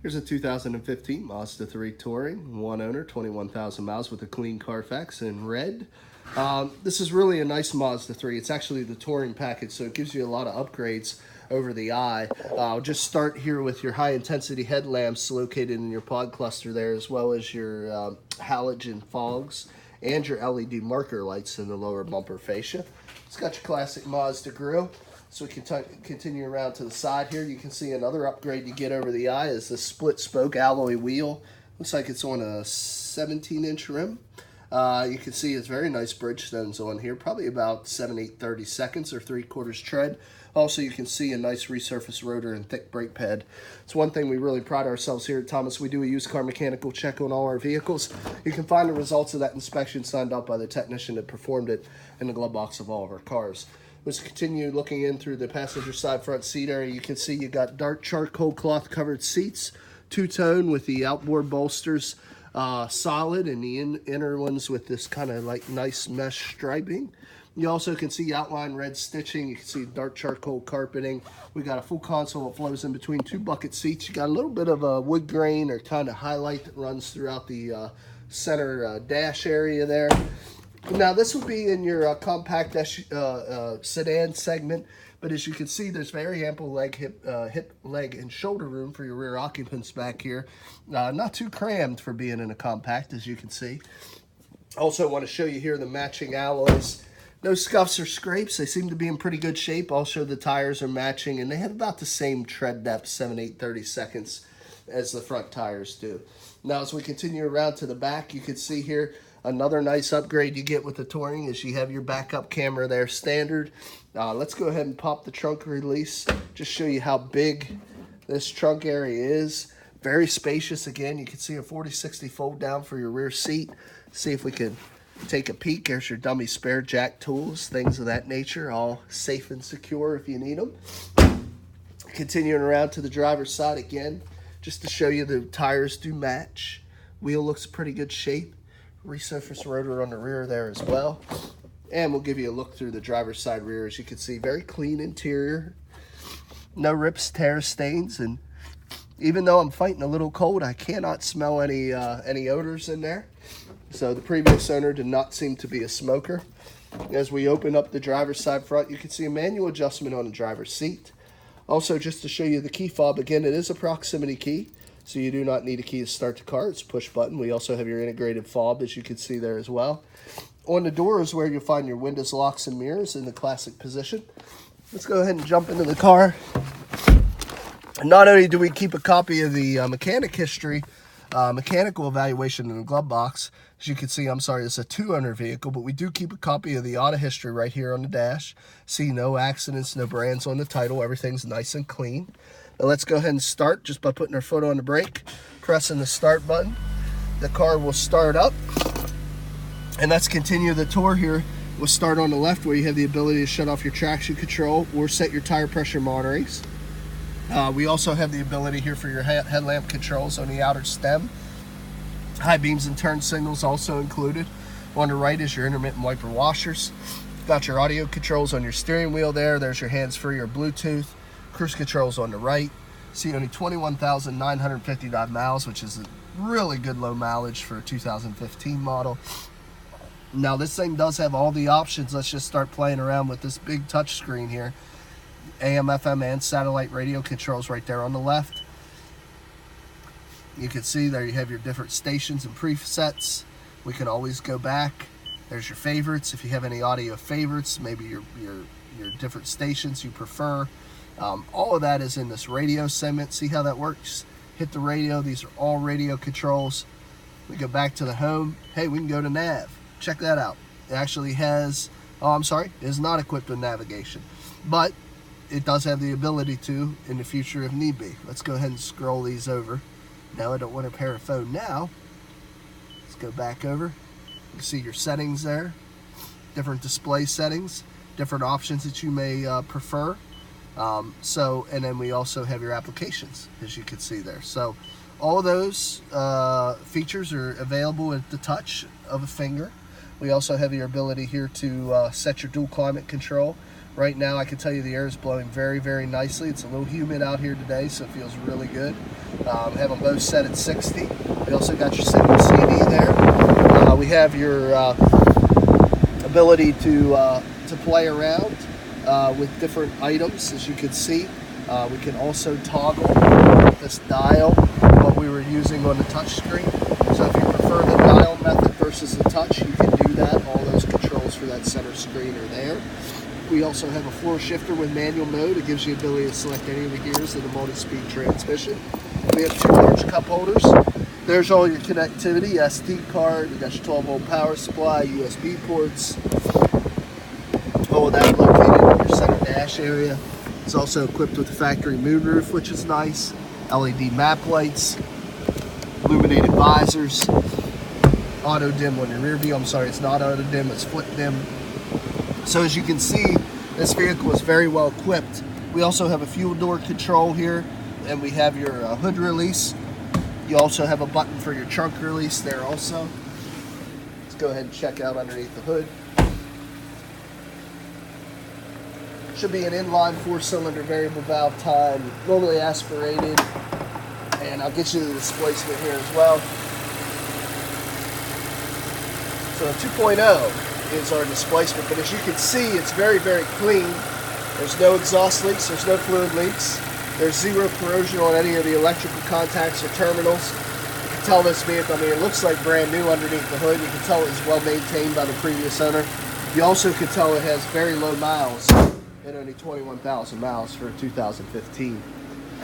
Here's a 2015 Mazda 3 Touring, one owner, 21,000 miles with a clean Carfax in red. This is really a nice Mazda 3. It's actually the Touring package, so it gives you a lot of upgrades over the eye. I'll just start here with your high-intensity headlamps located in your pod cluster there, as well as your halogen fogs and your LED marker lights in the lower bumper fascia. It's got your classic Mazda grille. So we can continue around to the side here. You can see another upgrade you get over the eye is the split spoke alloy wheel. Looks like it's on a 17-inch rim. You can see it's very nice Bridgestones on here, probably about 7/8 seconds or 3/4 tread. Also, you can see a nice resurfaced rotor and thick brake pad. It's one thing we really pride ourselves here at Thomas. We do a used car mechanical check on all our vehicles. You can find the results of that inspection signed off by the technician that performed it in the glove box of all of our cars. Let's continue looking in through the passenger side front seat area. You can see you got dark charcoal cloth covered seats, two-tone with the outboard bolsters solid, and the inner ones with this kind of like nice mesh striping. You also can see outline red stitching. You can see dark charcoal carpeting. We got a full console that flows in between two bucket seats. You got a little bit of a wood grain or kind of highlight that runs throughout the center dash area there. Now, this would be in your compact sedan segment, but as you can see, there's very ample hip, leg, and shoulder room for your rear occupants back here. Not too crammed for being in a compact, as you can see. Also, want to show you here the matching alloys. No scuffs or scrapes. They seem to be in pretty good shape. Also, the tires are matching, and they have about the same tread depth, 7/8 seconds, as the front tires do. Now, as we continue around to the back, you can see here, another nice upgrade you get with the Touring is you have your backup camera there standard. Let's go ahead and pop the trunk release. Just show you how big this trunk area is. Very spacious again. You can see a 40/60 fold down for your rear seat. See if we can take a peek. There's your dummy spare jack tools, things of that nature, all safe and secure if you need them. Continuing around to the driver's side again, just to show you the tires do match. Wheel looks pretty good shape. Resurfaced rotor on the rear there as well. And we'll give you a look through the driver's side rear. As you can see, very clean interior. No rips, tears, stains. And even though I'm fighting a little cold, I cannot smell any odors in there. So the previous owner did not seem to be a smoker. As we open up the driver's side front, you can see a manual adjustment on the driver's seat. Also, just to show you the key fob, again, it is a proximity key. So you do not need a key to start the car. It's a push button. We also have your integrated fob, as you can see there as well. On the door is where you'll find your windows, locks, and mirrors in the classic position. Let's go ahead and jump into the car. Not only do we keep a copy of the mechanic history, mechanical evaluation in the glove box. As you can see, I'm sorry, it's a two-owner vehicle, but we do keep a copy of the auto history right here on the dash. See, no accidents, no brands on the title. Everything's nice and clean. Now let's go ahead and start just by putting our foot on the brake, pressing the start button. The car will start up. And let's continue the tour here. We'll start on the left where you have the ability to shut off your traction control or set your tire pressure monitorings. We also have the ability here for your headlamp controls on the outer stem. High beams and turn signals also included. On the right is your intermittent wiper washers. Got your audio controls on your steering wheel there. There's your hands-free or Bluetooth. Cruise controls on the right. See, only 21,959 miles, which is a really good low mileage for a 2015 model. Now, this thing does have all the options. Let's just start playing around with this big touch screen here. AM, FM, and satellite radio controls right there on the left. You can see there you have your different stations and presets. We can always go back. There's your favorites. If you have any audio favorites, maybe your different stations you prefer. All of that is in this radio segment. See how that works? Hit the radio. These are all radio controls. We go back to the home. Hey, we can go to nav. Check that out. It actually has, it is not equipped with navigation, but it does have the ability to in the future if need be. Let's go ahead and scroll these over. Now I don't want to pair a phone now. Let's go back over. You see your settings there, different display settings, different options that you may prefer. And then we also have your applications, as you can see there. So all of those features are available at the touch of a finger. We also have your ability here to set your dual climate control, Right now, I can tell you the air is blowing very, very nicely. It's a little humid out here today, so it feels really good. Have them both set at 60. We also got your Sedan CD there. We have your ability to play around with different items, as you can see. We can also toggle this dial, what we were using on the touch screen. So if you prefer the dial method versus the touch, you can do that. All those controls for that center screen are there. We also have a floor shifter with manual mode. It gives you the ability to select any of the gears in a multi-speed transmission. We have 2 large cup holders. There's all your connectivity, SD card, you got your 12-volt power supply, USB ports. All of that located in your center dash area. It's also equipped with a factory moonroof, which is nice. LED map lights, illuminated visors, auto dim on your rear view. I'm sorry, it's not auto dim, it's foot dim. So as you can see, this vehicle is very well equipped. We also have a fuel door control here, and we have your hood release. You also have a button for your trunk release there also. Let's go ahead and check out underneath the hood. Should be an inline 4-cylinder variable valve time, normally aspirated, and I'll get you the displacement here as well. So a 2.0 is our displacement, but as you can see, it's very, very clean. There's no exhaust leaks, there's no fluid leaks, there's zero corrosion on any of the electrical contacts or terminals. You can tell this vehicle, I mean, it looks like brand new underneath the hood. You can tell it was well maintained by the previous owner. You also can tell it has very low miles, at only 21,000 miles for 2015.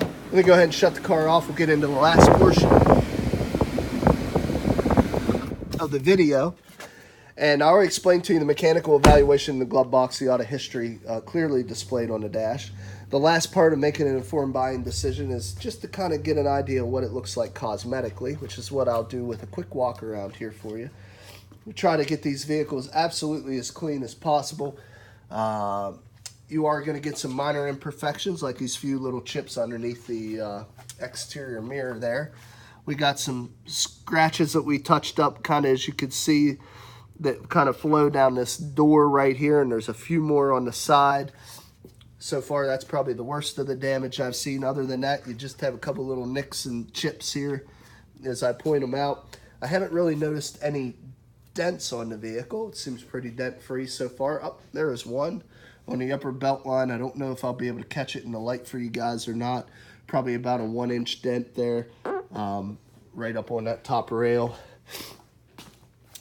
Let me go ahead and shut the car off. We'll get into the last portion of the video. And I already explained to you the mechanical evaluation in the glove box, the auto history clearly displayed on the dash. The last part of making an informed buying decision is just to kind of get an idea of what it looks like cosmetically, which is what I'll do with a quick walk around here for you. We try to get these vehicles absolutely as clean as possible. You are going to get some minor imperfections, like these few little chips underneath the exterior mirror there. We got some scratches that we touched up, kind of as you can see, that kind of flow down this door right here, and there's a few more on the side. So far, that's probably the worst of the damage I've seen. Other than that, you just have a couple little nicks and chips here as I point them out. I haven't really noticed any dents on the vehicle. It seems pretty dent-free so far. Oh, there is one on the upper belt line. I don't know if I'll be able to catch it in the light for you guys or not. Probably about a 1-inch dent there, right up on that top rail.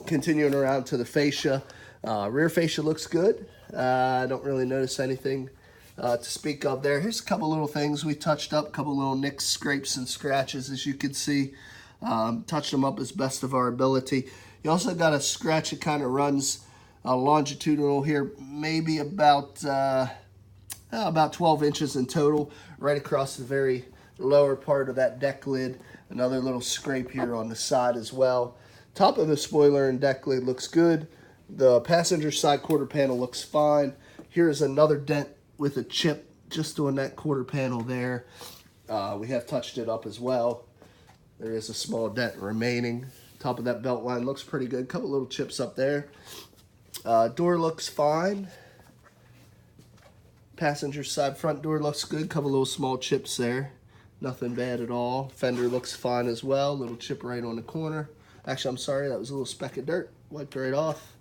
Continuing around to the fascia. Rear fascia looks good. I don't really notice anything to speak of there. Here's a couple little things we touched up, a couple little nicks, scrapes, and scratches, as you can see. Touched them up as best of our ability. You also got a scratch that kind of runs longitudinal here, maybe about 12 inches in total, right across the very lower part of that deck lid. Another little scrape here on the side as well. Top of the spoiler and deck lid looks good. The passenger side quarter panel looks fine. Here's another dent with a chip just on that quarter panel there. We have touched it up as well. There is a small dent remaining. Top of that belt line looks pretty good. Couple little chips up there. Door looks fine. Passenger side front door looks good. Couple little small chips there. Nothing bad at all. Fender looks fine as well. Little chip right on the corner. Actually, I'm sorry, that was a little speck of dirt. Wiped right off.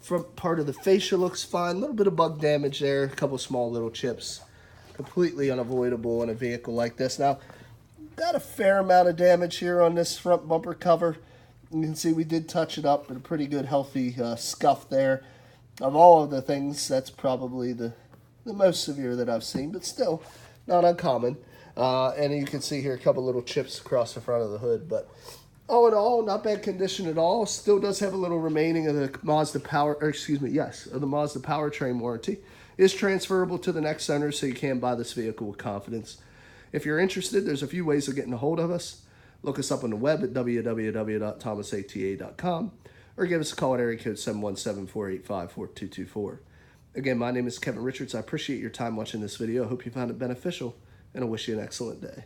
Front part of the fascia looks fine. A little bit of bug damage there. A couple small little chips. Completely unavoidable in a vehicle like this. Now, got a fair amount of damage here on this front bumper cover. You can see we did touch it up, but a pretty good, healthy scuff there. Of all of the things, that's probably the most severe that I've seen, but still not uncommon. And you can see here a couple little chips across the front of the hood, but all in all, not bad condition at all. Still does have a little remaining of the Mazda Powertrain Warranty. Is transferable to the next owner, so you can buy this vehicle with confidence. If you're interested, there's a few ways of getting a hold of us. Look us up on the web at www.thomasata.com or give us a call at area code 717-485-4224. Again, my name is Kevin Richards. I appreciate your time watching this video. I hope you found it beneficial, and I wish you an excellent day.